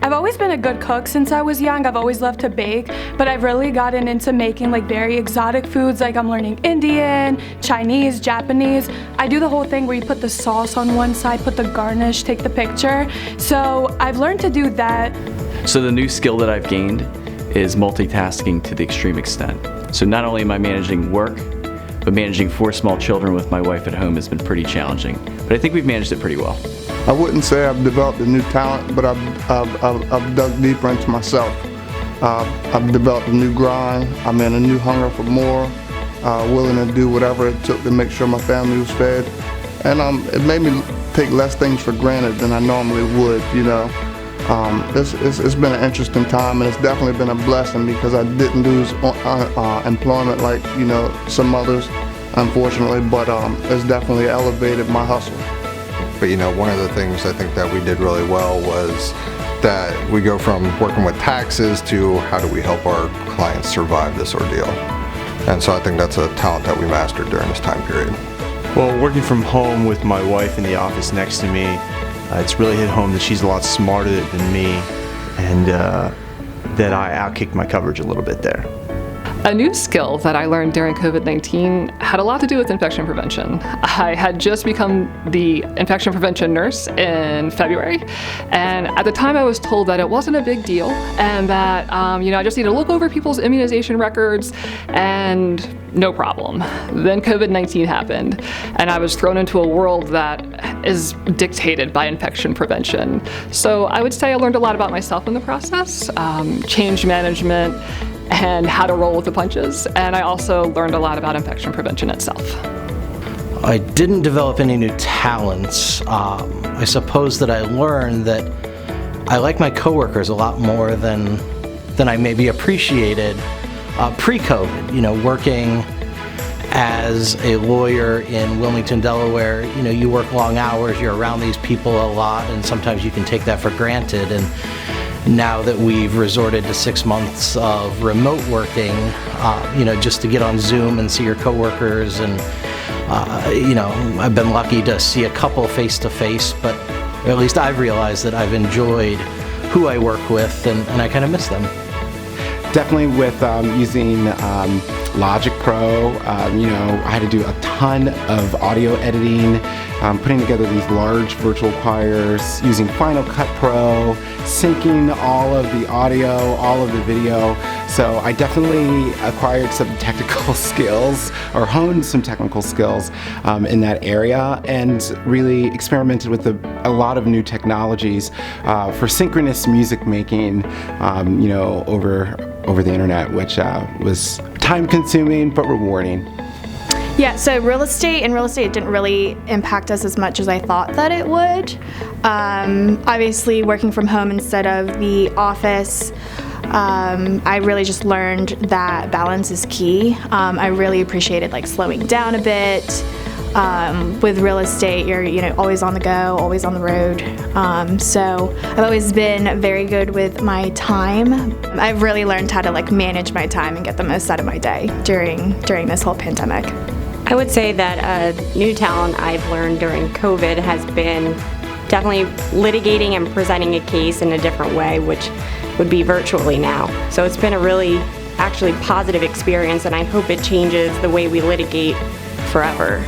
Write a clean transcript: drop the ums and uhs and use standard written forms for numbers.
I've always been a good cook since I was young. I've always loved to bake, but I've really gotten into making like very exotic foods. Like I'm learning Indian, Chinese, Japanese. I do the whole thing where you put the sauce on one side, put the garnish, take the picture. So I've learned to do that. So the new skill that I've gained is multitasking to the extreme extent. So not only am I managing work, but managing 4 small children with my wife at home has been pretty challenging. But I think we've managed it pretty well. I wouldn't say I've developed a new talent, but I've dug deeper into myself. I've developed a new grind. I'm in a new hunger for more, willing to do whatever it took to make sure my family was fed. And it made me take less things for granted than I normally would, you know. It's been an interesting time, and it's definitely been a blessing because I didn't lose employment like, you know, some others, unfortunately, but it's definitely elevated my hustle. But you know, one of the things I think that we did really well was that we go from working with taxes to how do we help our clients survive this ordeal. And so I think that's a talent that we mastered during this time period. Well, working from home with my wife in the office next to me, it's really hit home that she's a lot smarter than me, and that I outkicked my coverage a little bit there. A new skill that I learned during COVID-19 had a lot to do with infection prevention. I had just become the infection prevention nurse in February, and at the time I was told that it wasn't a big deal and that I just need to look over people's immunization records and no problem. Then COVID-19 happened, and I was thrown into a world that is dictated by infection prevention. So I would say I learned a lot about myself in the process, change management, and how to roll with the punches. And I also learned a lot about infection prevention itself. I didn't develop any new talents. I suppose that I learned that I like my coworkers a lot more than I maybe appreciated pre-COVID. You know, working as a lawyer in Wilmington, Delaware, you know, you work long hours, you're around these people a lot, and sometimes you can take that for granted. And now that we've resorted to 6 months of remote working, just to get on Zoom and see your coworkers, and I've been lucky to see a couple face to face, but at least I've realized that I've enjoyed who I work with, and I kind of miss them. Definitely with using Logic Pro, I had to do a ton of audio editing, putting together these large virtual choirs, using Final Cut Pro, syncing all of the audio, all of the video. So I definitely acquired some technical skills, or honed some technical skills in that area, and really experimented with a lot of new technologies for synchronous music making, over the internet, which was time-consuming but rewarding. Yeah, so real estate didn't really impact us as much as I thought that it would. Obviously, working from home instead of the office, I really just learned that balance is key. I really appreciated slowing down a bit. With real estate, you're always on the go, always on the road. So I've always been very good with my time. I've really learned how to manage my time and get the most out of my day during this whole pandemic. I would say that a new talent I've learned during COVID has been definitely litigating and presenting a case in a different way, which would be virtually now. So it's been a really actually positive experience, and I hope it changes the way we litigate forever.